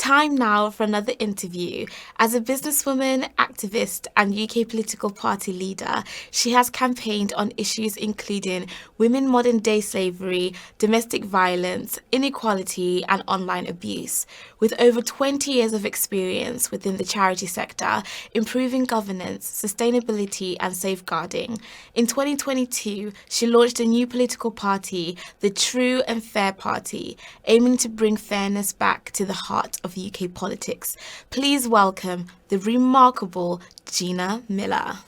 time now for another interview. As a businesswoman, activist, and UK political party leader, she has campaigned on issues including women modern day slavery, domestic violence, inequality, and online abuse. With over 20 years of experience within the charity sector, improving governance, sustainability, and safeguarding, in 2022, she launched a new political party, the True and Fair Party, aiming to bring fairness back to the heart of UK politics. Please welcome the remarkable Gina Miller.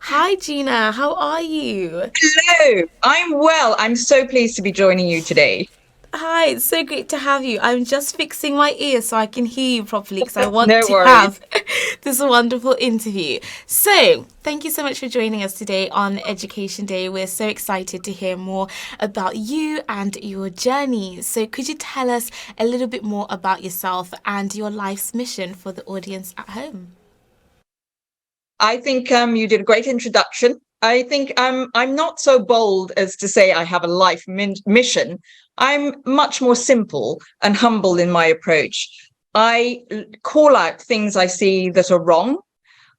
Hi, Gina. How are you? Hello, I'm well. I'm so pleased to be joining you today. Hi, it's so great to have you. I'm just fixing my ears so I can hear you properly because I want No to worries. have this wonderful interview. So, thank you so much for joining us today on Education Day. We're so excited to hear more about you and your journey. So, could you tell us a little bit more about yourself and your life's mission for the audience at home? I think you did a great introduction. I think I'm not so bold as to say I have a life mission. I'm much more simple and humble in my approach. I call out things I see that are wrong.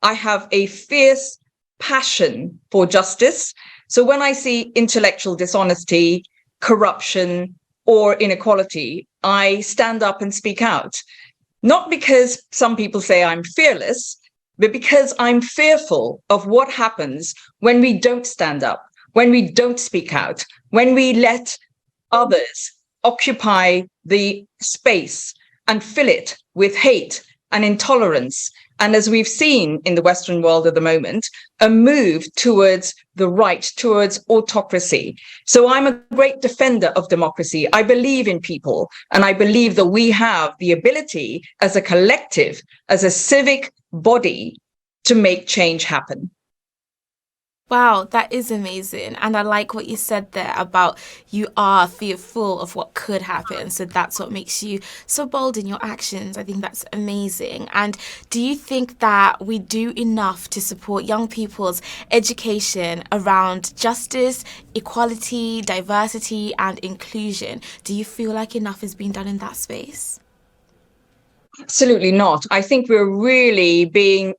I have a fierce passion for justice. So when I see intellectual dishonesty, corruption, or inequality, I stand up and speak out. Not because some people say I'm fearless, but because I'm fearful of what happens when we don't stand up, when we don't speak out, when we let others occupy the space and fill it with hate and intolerance. And as we've seen in the Western world at the moment, a move towards the right, towards autocracy. So I'm a great defender of democracy. I believe in people, and I believe that we have the ability as a collective, as a civic body, to make change happen. Wow, that is amazing. And I like what you said there about you are fearful of what could happen. So that's what makes you so bold in your actions. I think that's amazing. And do you think that we do enough to support young people's education around justice, equality, diversity, and inclusion? Do you feel like enough is being done in that space? Absolutely not. I think we're really being,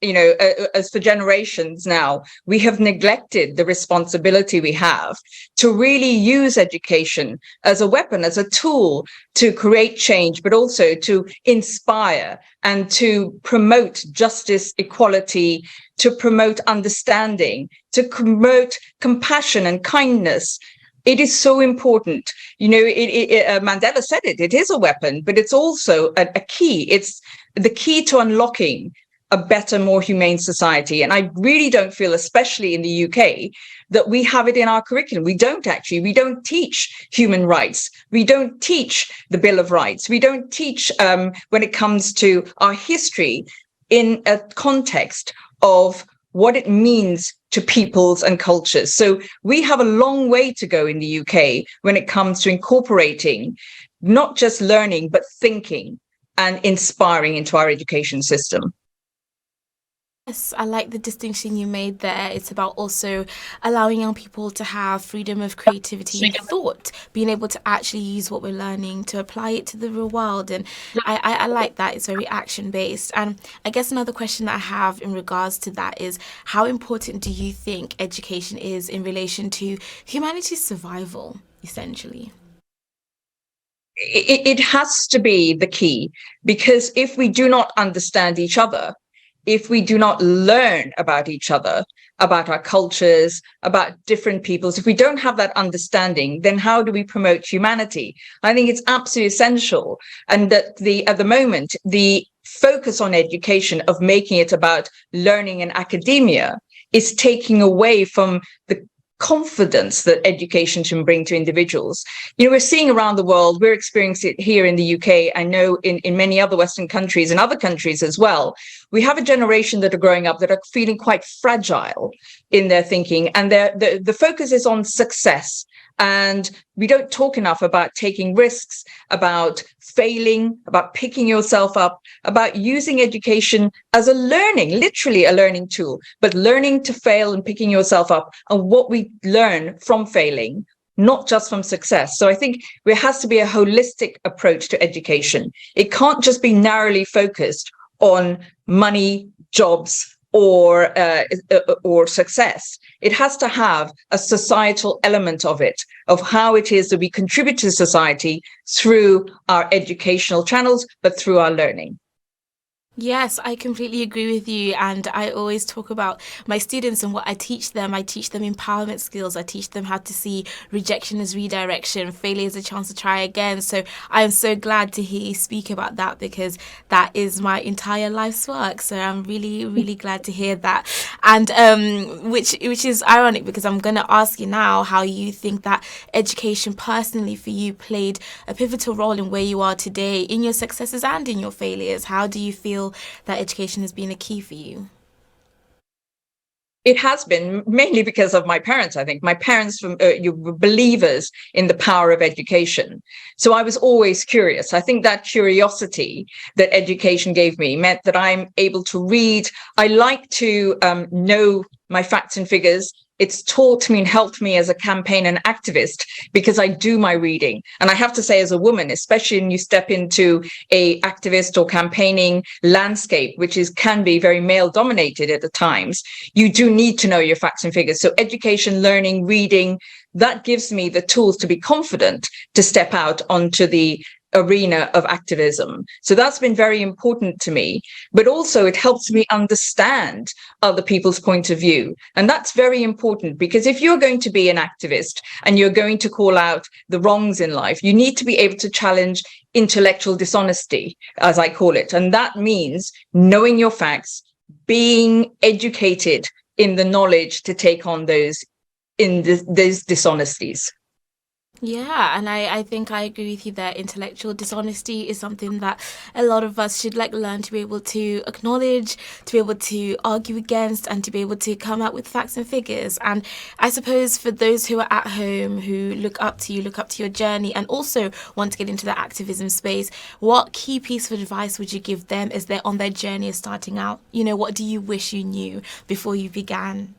as for generations now, we have neglected the responsibility we have to really use education as a weapon, as a tool to create change, but also to inspire and to promote justice, equality, to promote understanding, to promote compassion and kindness. It is so important. Mandela said it, it is a weapon, but it's also a key. It's the key to unlocking a better, more humane society. And I really don't feel, especially in the UK, that we have it in our curriculum. We don't actually. We don't teach human rights. We don't teach the Bill of Rights. We don't teach when it comes to our history in a context of what it means to peoples and cultures. So we have a long way to go in the UK when it comes to incorporating not just learning, but thinking and inspiring into our education system. Yes, I like the distinction you made there. It's about also allowing young people to have freedom of creativity and thought, being able to actually use what we're learning to apply it to the real world. And I like that. It's very action based. And I guess another question that I have in regards to that is how important do you think education is in relation to humanity's survival, essentially? It has to be the key, because if we do not understand each other, if we do not learn about each other, about our cultures, about different peoples, if we don't have that understanding, then how do we promote humanity? I think it's absolutely essential. And that at the moment, the focus on education of making it about learning and academia is taking away from the confidence that education can bring to individuals. We're seeing around the world, we're experiencing it here in the UK, I know in many other Western countries and other countries as well. We have a generation that are growing up that are feeling quite fragile in their thinking, and the focus is on success. And we don't talk enough about taking risks, about failing, about picking yourself up, about using education as a learning, literally a learning tool, but learning to fail and picking yourself up, and what we learn from failing, not just from success. So I think there has to be a holistic approach to education. It can't just be narrowly focused on money, jobs, or success. It has to have a societal element of it, of how it is that we contribute to society through our educational channels, but through our learning. Yes, I completely agree with you. And I always talk about my students and what I teach them. I teach them empowerment skills. I teach them how to see rejection as redirection, failure as a chance to try again. So I am so glad to hear you speak about that because that is my entire life's work. So I'm really, really glad to hear that. And which is ironic because I'm going to ask you now how you think that education personally for you played a pivotal role in where you are today, in your successes and in your failures. How do you feel that education has been a key for you? It has been mainly because of my parents. I think my parents you were believers in the power of education. So I was always curious. I think that curiosity that education gave me meant that I'm able to read. I like to know my facts and figures. It's taught me and helped me as a campaign and activist because I do my reading. And I have to say, as a woman, especially when you step into a activist or campaigning landscape, which is can be very male dominated at the times, you do need to know your facts and figures. So education, learning, reading, that gives me the tools to be confident to step out onto the arena of activism. So that's been very important to me, but also it helps me understand other people's point of view. And that's very important because if you're going to be an activist and you're going to call out the wrongs in life, you need to be able to challenge intellectual dishonesty, as I call it. And that means knowing your facts, being educated in the knowledge to take on those those dishonesties. Yeah, and I think I agree with you that intellectual dishonesty is something that a lot of us should like learn to be able to acknowledge, to be able to argue against, and to be able to come out with facts and figures. And I suppose for those who are at home who look up to you, look up to your journey, and also want to get into the activism space, what key piece of advice would you give them as they're on their journey of starting out? You know, what do you wish you knew before you began?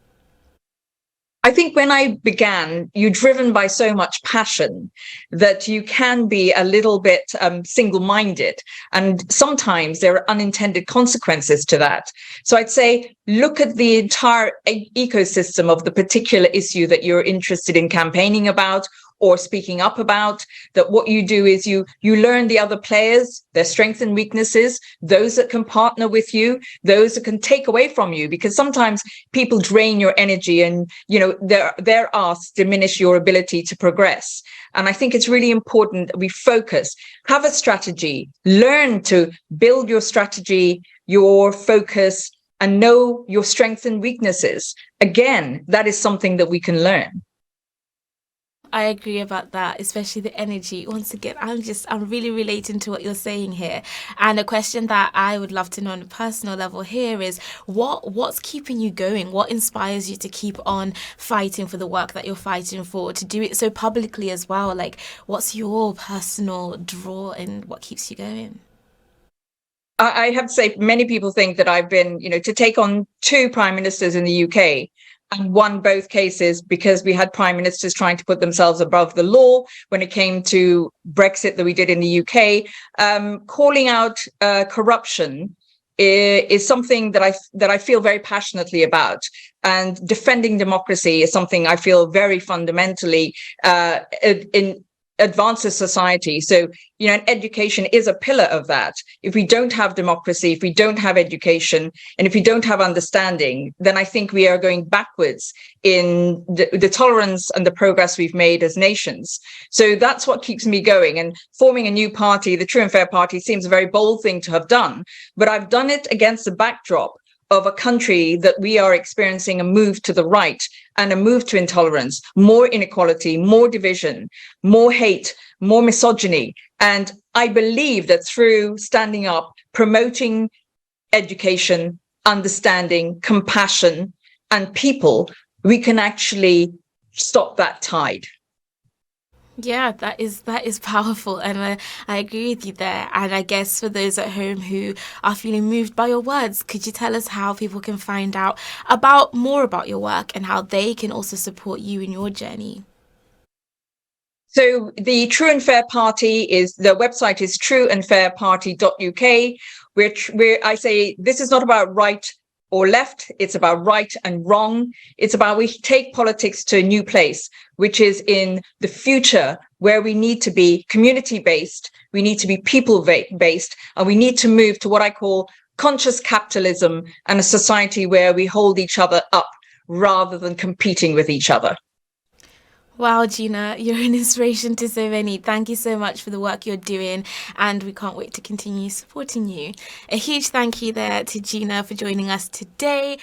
I think when I began, you're driven by so much passion that you can be a little bit single minded. And sometimes there are unintended consequences to that. So I'd say look at the entire ecosystem of the particular issue that you're interested in campaigning about or speaking up about. That what you do is you learn the other players, their strengths and weaknesses, those that can partner with you, those that can take away from you, because sometimes people drain your energy and their asks diminish your ability to progress. And I think it's really important that we focus, have a strategy, learn to build your strategy, your focus, and know your strengths and weaknesses. Again, that is something that we can learn. I agree about that, especially the energy. Once again, I'm really relating to what you're saying here. And a question that I would love to know on a personal level here is what's keeping you going? What inspires you to keep on fighting for the work that you're fighting for, to do it so publicly as well? Like, what's your personal draw and what keeps you going? I have to say, many people think that I've been, to take on two prime ministers in the UK and won both cases because we had prime ministers trying to put themselves above the law when it came to Brexit that we did in the UK. Calling out corruption is something that I feel very passionately about, and defending democracy is something I feel very fundamentally in advances society. So, and education is a pillar of that. If we don't have democracy, if we don't have education, and if we don't have understanding, then I think we are going backwards in the tolerance and the progress we've made as nations. So that's what keeps me going. And forming a new party, the True and Fair Party, seems a very bold thing to have done, but I've done it against the backdrop of a country that we are experiencing a move to the right and a move to intolerance, more inequality, more division, more hate, more misogyny. And I believe that through standing up, promoting education, understanding, compassion, and people, we can actually stop that tide. Yeah, that is powerful, and I agree with you there. And I guess for those at home who are feeling moved by your words, could you tell us how people can find out about more about your work and how they can also support you in your journey? So the True and Fair Party the website is trueandfairparty.uk, where I say this is not about right or left. It's about right and wrong. It's about we take politics to a new place, which is in the future where we need to be community based. We need to be people based, and we need to move to what I call conscious capitalism and a society where we hold each other up rather than competing with each other. Wow, Gina, you're an inspiration to so many. Thank you so much for the work you're doing, and we can't wait to continue supporting you. A huge thank you there to Gina for joining us today.